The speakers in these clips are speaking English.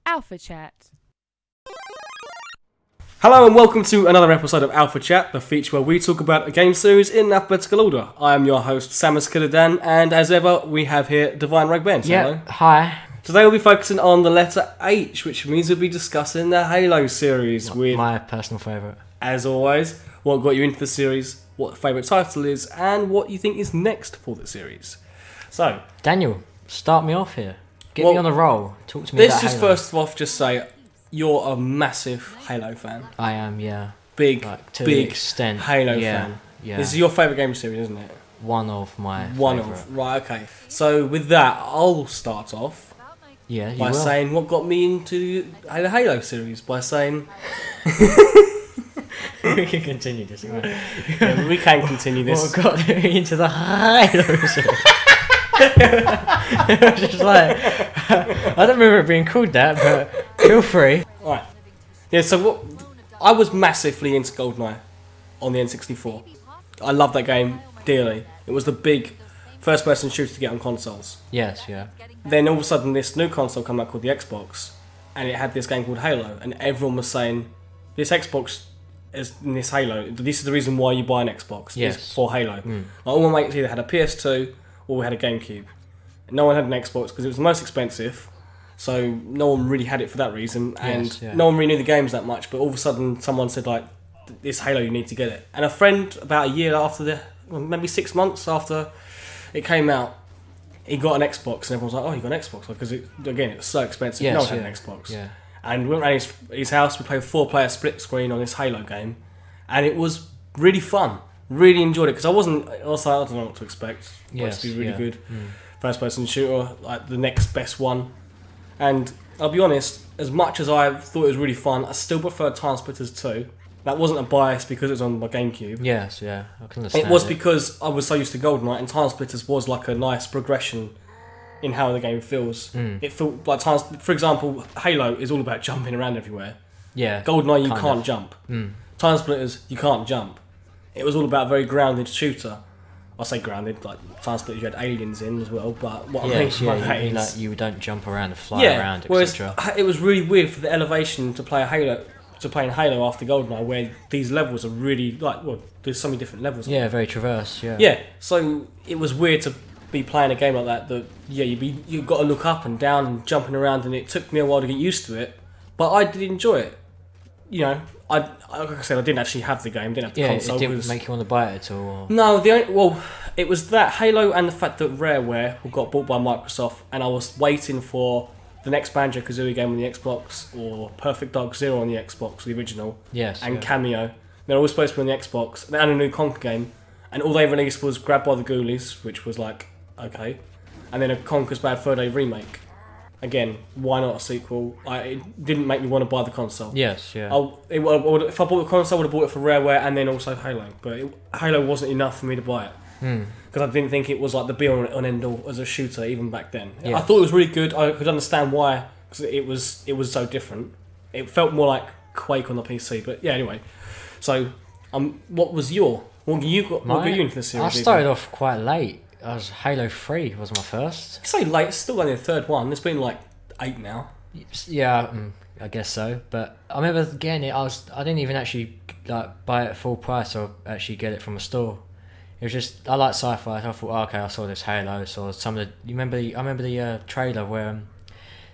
Alpha Chat. Hello and welcome to another episode of Alpha Chat, the feature where we talk about a game series in alphabetical order. I am your host, Samus Killidan, and as ever, we have here Divine Ragbent. Yeah, hi. Today we'll be focusing on the letter H, which means we'll be discussing the Halo series with, My personal favourite. as always, what got you into the series, what the favourite title is, and what you think is next for the series. So, Daniel, start me off here. Get me on a roll. Talk to me let's about just Halo. first off just say, you're a massive Halo fan. I am, yeah. Big, Like, to big the extent. Halo yeah, fan. Yeah. This is your favourite game series, isn't it? one of my One favourite. of. Right, okay. So with that, I'll start off Yeah, you by will. saying what got me into the Halo series, by saying... We can continue this. Yeah, we can continue this. What got me into the Halo series? It was just like... I don't remember it being called that, but feel free. Right. Yeah, so what... I was massively into GoldenEye on the N64. I loved that game dearly. It was the big first-person shooter to get on consoles. Yes, yeah. Then all of a sudden this new console came out called the Xbox, and it had this game called Halo, and everyone was saying, this Xbox is in this Halo, this is the reason why you buy an Xbox, Yes. is for Halo. Like, all my mates either had a PS2 or we had a GameCube. No one had an Xbox because it was the most expensive, so no one really had it for that reason, and Yes, yeah. no one really knew the games that much, but all of a sudden someone said, like, this Halo, you need to get it. And a friend, about a year after maybe 6 months after it came out, he got an Xbox, and everyone was like, oh, you got an Xbox? Because, again, it was so expensive, Yes, no one had yeah. an Xbox. Yeah. And we went around his house, we played a 4-player split screen on this Halo game, and it was really fun. Really enjoyed it, because I don't know what to expect. It Yes, to be really yeah. good. First-person shooter, like the next best one. And I'll be honest, as much as I thought it was really fun, I still preferred Time Splitters 2. That wasn't a bias because it was on my GameCube. Yes, yeah. I can understand It was because I was so used to GoldenEye, and Time Splitters was like a nice progression in how the game feels. It felt like for example, Halo is all about jumping around everywhere. Yeah. GoldenEye, you kind can't of. jump. Time Splitters, you can't jump. It was all about a very grounded shooter. I say grounded, like Time Splitters, you had aliens in as well, but what I mean Yes, by yeah, that you, is... like, you don't jump around and fly around, whereas etc. it was really weird for the elevation to play a Halo, to play in Halo after GoldenEye, where these levels are really, like, well, there's so many different levels. Yeah, very traverse, yeah. Yeah, so it was weird to be playing a game like that, you've got to look up and down and jumping around, and it took me a while to get used to it, but I did enjoy it. You know, like I said, I didn't actually have the game, didn't have the Yeah, console. it didn't make you want to buy it at all. Or... No, it was that Halo and the fact that Rareware got bought by Microsoft, and I was waiting for the next Banjo-Kazooie game on the Xbox, or Perfect Dark Zero on the Xbox, the original, Yes, and yeah. Cameo. They're all supposed to be on the Xbox, and a new Conker game, and all they released was Grabbed by the Ghoulies, which was like, okay, and then a Conker's Bad Fur Day remake. Again, why not a sequel? It didn't make me want to buy the console. Yes, yeah. If I bought the console, I would have bought it for Rareware and then also Halo. But Halo wasn't enough for me to buy it. Because I didn't think it was like the be-all and end-all as a shooter even back then. Yeah. I thought it was really good. I could understand why, because it was so different. It felt more like Quake on the PC. But yeah, anyway. So, what got you into the series? I started off quite late. Halo 3 was my first. You say late, it's still only the third one. There's been like 8 now. Yeah, I guess so. But I remember getting it. I didn't even actually like buy it at full price or actually get it from a store. It was just I like sci-fi. So I thought, okay, I saw this Halo. Saw some of the. I remember the trailer where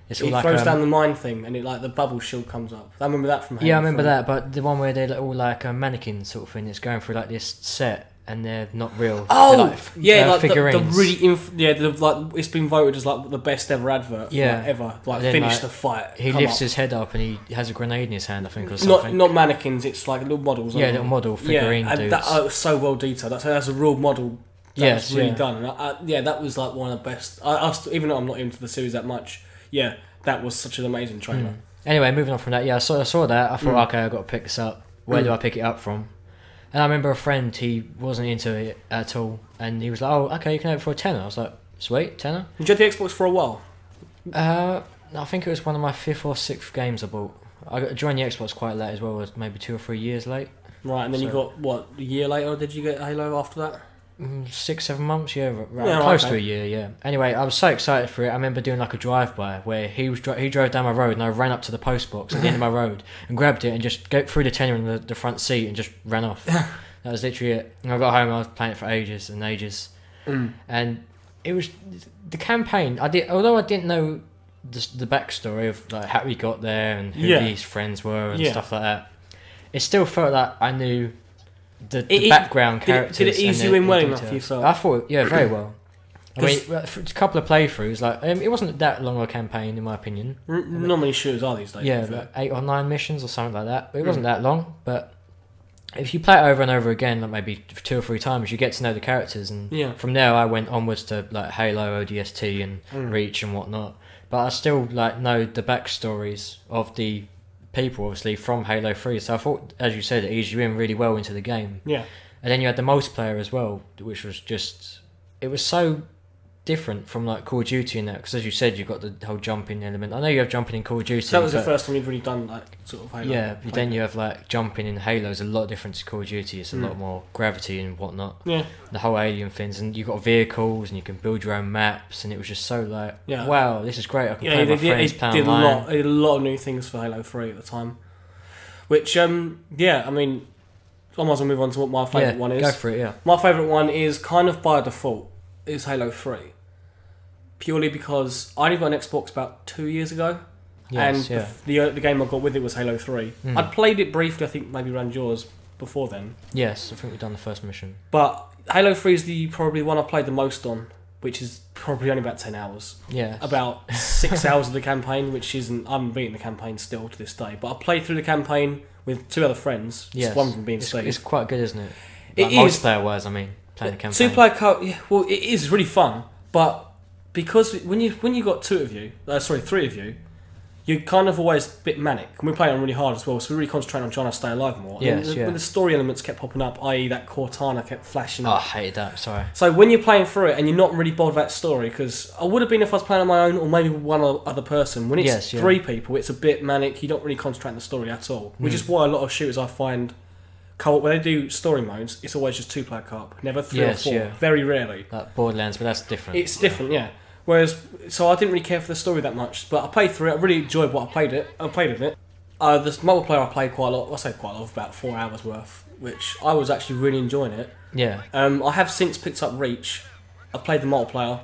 it's all He like throws down the mine thing and the bubble shield comes up. I remember that from Halo. Yeah, I remember that. But the one where they're all like a mannequin sort of thing. It's going through like this set. And they're not real. Oh, they're like, yeah, like figurines. the really, like it's been voted as like the best ever advert, Yeah. ever. Like Then, finish like, the fight. He come lifts up. his head up and he has a grenade in his hand, I think, or something. Not mannequins. It's like little models. Yeah, aren't little they? model figurine and dudes. that was so well detailed. That's a real model. Yes, That's really yeah. done. And that was like one of the best. Even though I'm not into the series that much, yeah, that was such an amazing trailer. Anyway, moving on from that, yeah, I saw that. I thought, okay, I've got to pick this up. Where do I pick it up from? And I remember a friend, he wasn't into it at all. And he was like, oh, okay, you can have it for a tenner. I was like, sweet, tenner. Did you have the Xbox for a while? I think it was one of my 5th or 6th games I bought. I joined the Xbox quite late as well, maybe 2 or 3 years late. Right, and then you got, what, a year later, did you get Halo after that? 6-7 months, Yeah, close okay. to a year, yeah. Anyway, I was so excited for it. I remember doing like a drive-by where he drove down my road and I ran up to the post box at the end of my road and grabbed it and just threw the tenner in the front seat and just ran off. That was literally it. And I got home and I was playing it for ages and ages. And it was the campaign. Although I didn't know the backstory of like how he got there and who these friends were and stuff like that. It still felt like I knew the background characters. Did it ease you in well enough for yourself? I thought, very well. I mean, for a couple of playthroughs, like it wasn't that long a campaign in my opinion. Not many shooters are these days. Yeah, like 8 or 9 missions or something like that. But it wasn't that long. But if you play it over and over again, like maybe 2 or 3 times, you get to know the characters. And from there, I went onwards to like Halo, ODST, and Reach and whatnot. But I still like know the backstories of the people, obviously, from Halo 3. So I thought, as you said, it eased you in really well into the game. Yeah. And then you had the multiplayer as well, which was just... It was so different from like Call of Duty in that, because as you said, you've got the whole jumping element. I know you have jumping in Call of Duty. So that was the first time you'd really done like sort of Halo. Yeah, but then you have like jumping in Halo is a lot different to Call of Duty. It's a lot more gravity and whatnot. Yeah. The whole alien things, and you've got vehicles and you can build your own maps, and it was just so like, wow, this is great. I can play with my friends, play online. They did a lot of new things for Halo 3 at the time. Which, I mean, I might as well move on to what my favourite one is. Go for it, yeah. My favourite one is kind of by default, is Halo 3. Purely because I only got an Xbox about 2 years ago. Yes, and the game I got with it was Halo 3. I'd played it briefly, I think maybe around yours before then. Yes, I think we've done the first mission. But Halo 3 is the probably one I've played the most on, which is probably only about 10 hours. Yeah. About 6 hours of the campaign, which isn't... I haven't beaten the campaign still to this day. But I played through the campaign with 2 other friends. Yes. One of them being Steve. It's quite good, isn't it? It like, is. Multiplayer-wise, I mean, playing the campaign. 2-player co-op... Yeah, well, it is really fun. But because when you got 3 of you, you're kind of always a bit manic. And we're playing on really hard as well, so we're really concentrating on trying to stay alive more. Yes, When the story elements kept popping up, i.e. that Cortana kept flashing Oh, I up. hated that, sorry. So when you're playing through it and you're not really bothered about story, because I would have been if I was playing on my own or maybe with one other person. When it's 3 people, it's a bit manic. You don't really concentrate on the story at all. Which is why a lot of shooters I find co-op, when they do story modes, it's always just 2-player co-op, never 3 or 4. Very rarely. Like Borderlands, but that's different. It's different, yeah. Whereas, so I didn't really care for the story that much, but I played through it. I really enjoyed what I played of it. The multiplayer I played quite a lot. I say quite a lot, about 4 hours worth, which I was actually really enjoying it. Yeah. I have since picked up Reach. I've played the multiplayer,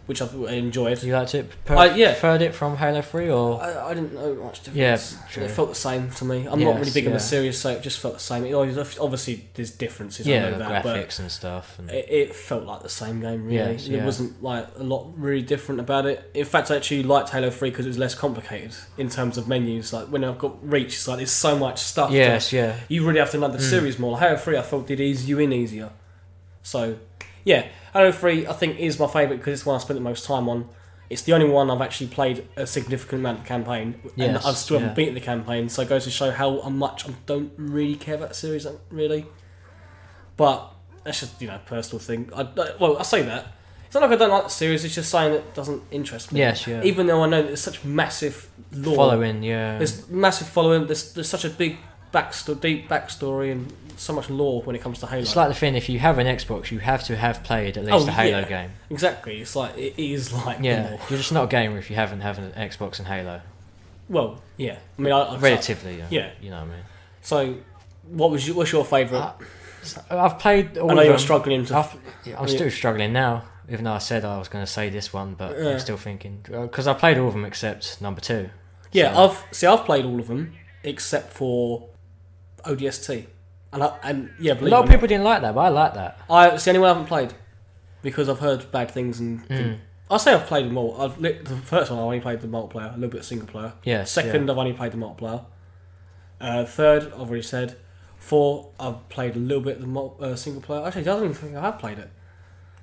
which I've enjoyed. You liked it? Yeah. Preferred it from Halo 3 or? I didn't know much difference. Yeah, true. It felt the same to me. I'm not really big on the series, so it just felt the same. Obviously, there's differences. I know that, graphics and stuff. And... It felt like the same game, really. Yes, It wasn't like a lot really different about it. In fact, I actually liked Halo 3 because it was less complicated in terms of menus. Like when I've got Reach, it's like there's so much stuff. Yes, yeah. You really have to know the series more. Like Halo 3, I felt did ease you in easier. So, yeah, Halo 3 I think is my favourite because it's the one I spent the most time on. It's the only one I've actually played a significant amount of the campaign, and I still haven't beaten the campaign. So it goes to show how much I don't really care about the series, really. But that's just a personal thing. I say that it's not like I don't like the series. It's just saying it doesn't interest me. Yes, yeah. Even though I know that there's such massive lore, following, yeah. There's massive following. There's such a big deep backstory, and so much lore when it comes to Halo. It's like the thing, if you have an Xbox, you have to have played at least a Halo game. Exactly. It's like, it is like the lore. You're just not a gamer if you haven't had an Xbox and Halo. Well, yeah. I mean, relatively, yeah. You know what I mean. So, what's your favourite? I've played all I know of you're them. struggling to... I'm still struggling now, even though I said I was going to say this one, but I'm still thinking... Because I played all of them except number 2. Yeah, so. I've played all of them, except for ODST. And a lot of people didn't like that, but I like that. It's the only one I haven't played, because I've heard bad things, and I'll say I've played them all. The first one I only played the multiplayer, a little bit of single player. Yes, Second, I've only played the multiplayer. Third, I've already said. 4, I've played a little bit of the single player. Actually, I don't even think I have played it.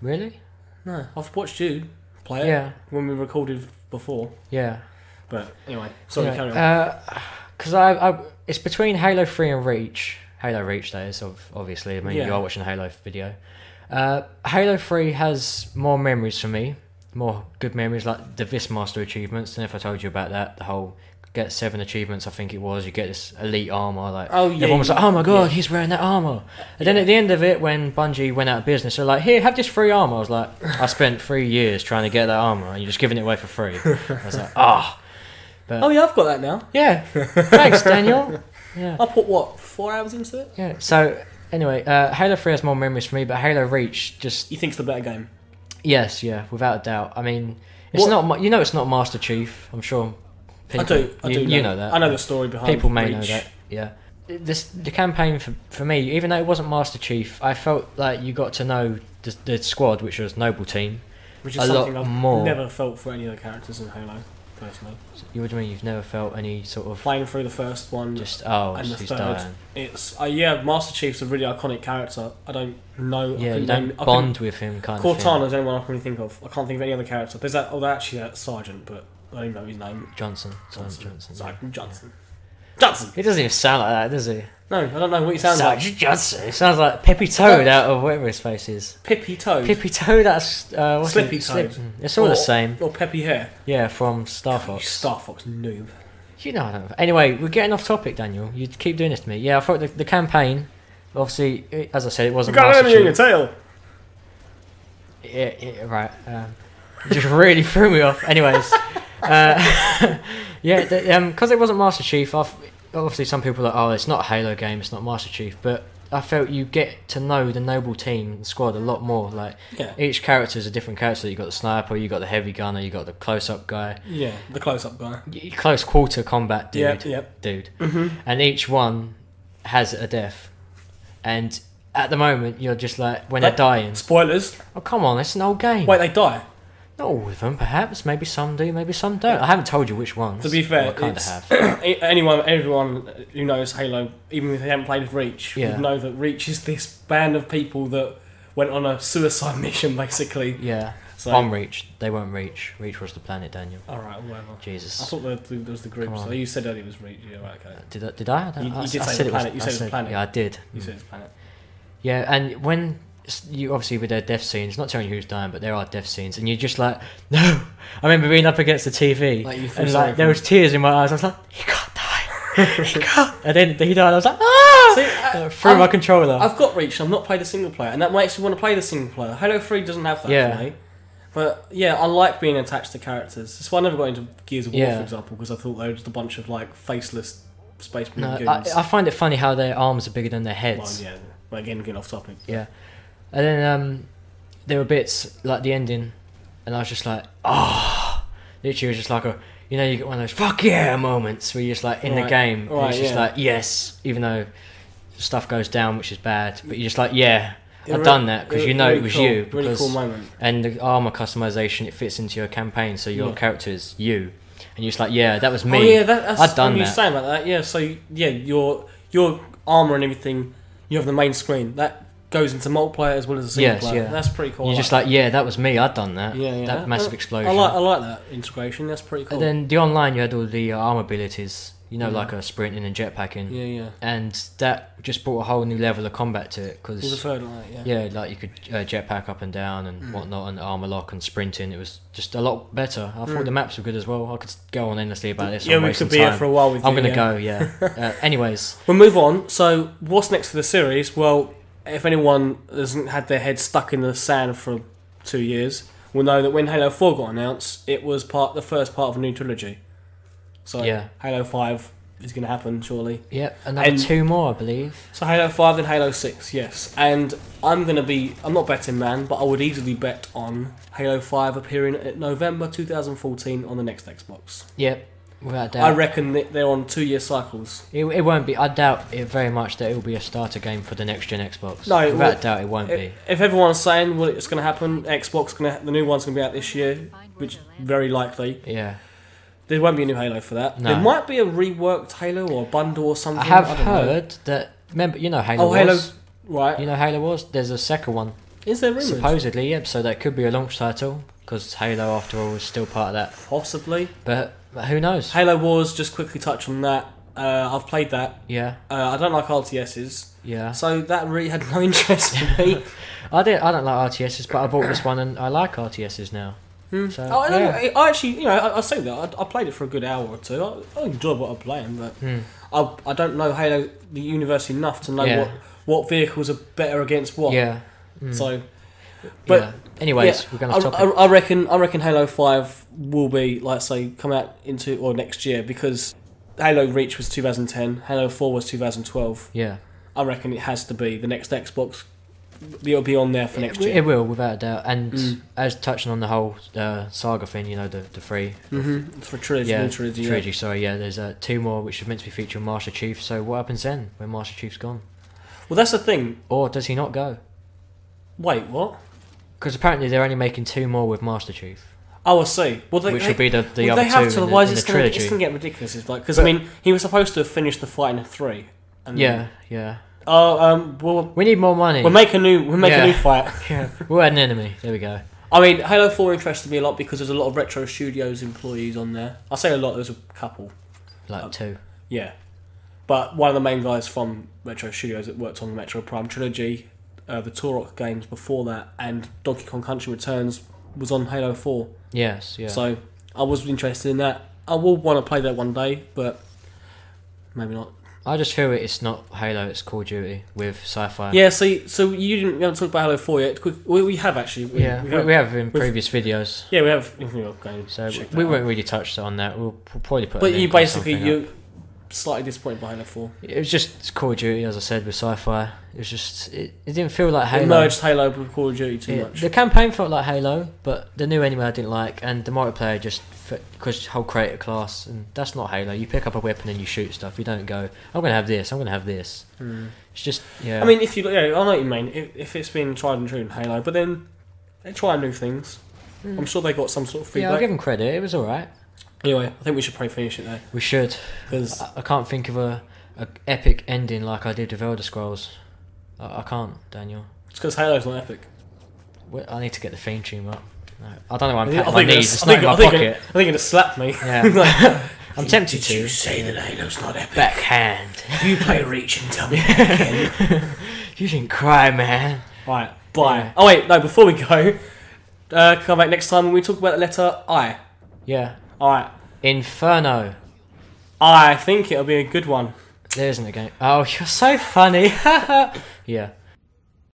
Really? No, I've watched you play it. Yeah. When we recorded before. Yeah. But anyway, sorry, carry on. Because it's between Halo 3 and Reach. Halo Reach, that is, obviously. I mean, you are watching a Halo video. Halo 3 has more memories for me. More good memories, like the Vismaster achievements. And if I told you about that, the whole get 7 achievements, I think it was. You get this elite armor. Like, Oh, yeah, everyone was yeah, like, "Oh my god, yeah. he's wearing that armor!" And then at the end of it, when Bungie went out of business, they're like, "Here, have this free armor." I was like, "I spent 3 years trying to get that armor, and you're just giving it away for free." I was like, "Ah." Oh yeah, I've got that now. Yeah, thanks, Daniel. Yeah, I put what 4 hours into it. yeah. So anyway, Halo 3 has more memories for me, but Halo Reach just You think it's the better game? yes, yeah, without a doubt. I mean, it's What- not. You know, it's not Master Chief. I'm sure. I do. You know that. I know the story behind. People may know Reach. that. Yeah. The campaign for me, even though it wasn't Master Chief, I felt like you got to know the squad, which was Noble Team. Which a is lot something I've more. never felt for any of the characters in Halo, personally. You would mean you've never felt any sort of Playing through the first one, just and the he's third, dying. it's yeah. Master Chief's a really iconic character. I don't know. Yeah, I you couldn't don't name- I bond with him, kind of thing. Cortana's the only one I can really think of. I can't think of any other character. There's that. Oh, actually, that Sergeant, but I don't even know his name. Johnson. Johnson. Sergeant Johnson. Johnson. He doesn't even sound like that, does he? No, I don't know what he sounds like. Sergeant Johnson. It sounds like Peppy Toad out of whatever his face is. Pippy Toad. Peppy Toad, that's what's Slippy it? Toad. It's all the same. Or Peppy Hair. Yeah, from Star You Fox. Star Fox noob. You know, I don't know. Anyway, we're getting off topic, Daniel. You keep doing this to me. Yeah, I thought the campaign, obviously, as I said, it You wasn't got Master anything in your Chief. tail. Yeah, right. Just really threw me off. Anyways, yeah, because it wasn't Master Chief, obviously some people are like, oh, it's not a Halo game, it's not Master Chief, but I felt you get to know the Noble Team, the squad, a lot more. Like, Yeah. each character is a different character. You got the sniper, you got the heavy gunner, you got the close-up guy, Yeah, the close-up guy. close quarter combat dude, Yep. dude, Mm-hmm. and each one has a death. And at the moment, you're just like, when they're dying, Spoilers. oh come on, it's an old game. Wait, they die. Not all of them, perhaps. Maybe some do, maybe some don't. I haven't told you which ones. To be fair, Well, I kind of it's- have. everyone who knows Halo, even if they haven't played with Reach, Yeah. would know that Reach is this band of people that went on a suicide mission, basically. Yeah. So, On Reach. They won't reach. Reach was the planet, Daniel. alright, whatever. I Jesus. thought there was the group, Come on. so you said earlier it was Reach. Yeah, right, okay. Did I? You I did say said the it was- planet. You I said it was said- planet. Yeah, I did. You said it's planet. Yeah, and when you obviously with their death scenes, not telling you who's dying, but there are death scenes, and you're just like, no. I remember being up against the TV, Like, you feel and sorry like for there him. was tears in my eyes. I was like, he can't die. He can't. And then he died. I was like, ah! See, Threw my controller. I've got Reach. I've not played the single player, and that makes me want to play the single player. Halo 3 doesn't have that Yeah. for me. But yeah, I like being attached to characters. That's why I never got into Gears of War, Yeah. for example, because I thought they were just a bunch of like faceless space No, marine goons. I find it funny how their arms are bigger than their heads. Well, yeah. Well, again, getting off topic. Yeah. And then there were bits like the ending, and I was just like, oh, literally, it was just like a, you know, you get one of those fuck yeah moments where you're just like in the Right. game, and Right, it's just yeah. like yes, even though stuff goes down, which is bad, but you're just like yeah, Yeah, I've done that because you know really it was cool, you. Really Because, cool moment. and the armor customization, it fits into your campaign, so your Yeah. character is you, and you're just like yeah, that was me. Oh yeah, that's I'd done when you that. saying about that. Yeah, so yeah, your armor and everything, you have the main screen that goes into multiplayer as well as a single Yes, player. yeah. That's pretty cool. You're I just like yeah, that was me. I'd done that. yeah, yeah. That massive explosion. I like that integration. That's pretty cool. And then the online, you had all the armor abilities, you know, Yeah. like a sprinting and jetpacking, yeah, yeah. and that just brought a whole new level of combat to it. There's a Because third one, yeah. yeah, like you could jetpack up and down and whatnot, and armor lock and sprinting. It was just a lot better. I thought the maps were good as well. I could go on endlessly about this. Yeah, I'm we wasting could be here time. for a while with I'm you. gonna yeah. go. Yeah. Anyways, We'll move on. So, what's next for the series? Well, if anyone hasn't had their head stuck in the sand for 2 years, will know that when Halo 4 got announced, it was the first part of a new trilogy. So, Yeah. Halo 5 is going to happen, surely. yeah, another And- 2 more, I believe. So, Halo 5 and Halo 6, yes. And I'm not betting man, but I would easily bet on Halo 5 appearing at November 2014 on the next Xbox. Yep, without doubt. I reckon that they're on 2-year cycles. It won't be. I doubt it very much that it will be a starter game for the next gen Xbox. No, it without will- doubt it won't be. If everyone's saying well it's going to happen, the new one's going to be out this year, which very likely. Yeah. There won't be a new Halo for that. No. There might be a reworked Halo or a bundle or something. I have don't know. heard that. Remember, you know Halo Oh, Wars. Halo, right? You know Halo Wars. There's a second one Is there rumours? supposedly. Yep. So that could be a launch title because Halo, after all, is still part of that. Possibly. But who knows? Halo Wars. Just quickly touch on that. I've played that. Yeah. I don't like RTSs, Yeah. so that really had no interest for me. I don't like RTSs, but I bought this one and I like RTSs now. So, I actually, I say that I played it for a good hour or two. I enjoyed what I'm playing, but I don't know Halo the universe enough to know what vehicles are better against what. Yeah. So, but anyways, we're going to topic. I reckon Halo 5 will be, like say, come out next year, because Halo Reach was 2010, Halo 4 was 2012. Yeah. I reckon it has to be the next Xbox. It'll be on there for next year. It will, without a doubt. And as touching on the whole saga thing, the three. It's for trilogy. Trilogy. Sorry, there's 2 more which are meant to be featuring Master Chief. So what happens then when Master Chief's gone? Well, that's the thing. Or does he not go? Wait, what? Because apparently they're only making 2 more with Master Chief. Oh, I see. Well, which will be the they other have 2 to, in otherwise the it's trilogy. It's going to get ridiculous. It's like, because I mean, he was supposed to have finished the fight in 3. And Yeah. well, We need more money. we'll make a new fight. Yeah. We'll add an enemy. There we go. I mean, Halo 4 interested me a lot because there's a lot of Retro Studios employees on there. I say a lot. There's a couple. Like 2. Yeah, but one of the main guys from Retro Studios that worked on the Metro Prime trilogy, the Turok games before that, and Donkey Kong Country Returns was on Halo 4. Yes. Yeah. So I was interested in that. I will want to play that one day, but maybe not. I just feel it's not Halo, it's Call of Duty with sci-fi. Yeah, see, so we haven't talked about Halo 4 yet. We have actually. We have in previous videos. Yeah, we have. Games. So we won't really touch on that. We'll probably put. But a link you or basically something you're up. slightly disappointed by Halo 4. It was just Call of Duty, as I said, with sci-fi. It was just it didn't feel like Halo. It merged Halo with Call of Duty too much. The campaign felt like Halo, but the new enemy I didn't like, and the multiplayer just because whole creator class, and that's not Halo. You pick up a weapon and you shoot stuff. You don't go, I'm gonna have this. I'm gonna have this. It's just I mean, I know what you mean. If it's been tried and true in Halo, but then they try new things. I'm sure they got some sort of feedback. Yeah, I'll give them credit. It was all right. Anyway, I think we should probably finish it there. We should, because I can't think of a epic ending like I did with Elder Scrolls. I can't, Daniel. It's because Halo's not epic. I need to get the theme tune up. No, I don't know why I'm I patting my think knees. It's not in my pocket. I think you're gonna slap me. Yeah. I'm tempted to. You say that Halo's not epic? Backhand. You play Reach and tell me again. You didn't cry, man. Right, bye. Yeah. Oh wait, no. Before we go, come back next time when we talk about the letter I. Yeah. All right. Inferno. I think it'll be a good one. There isn't a game. Oh, you're so funny. Yeah.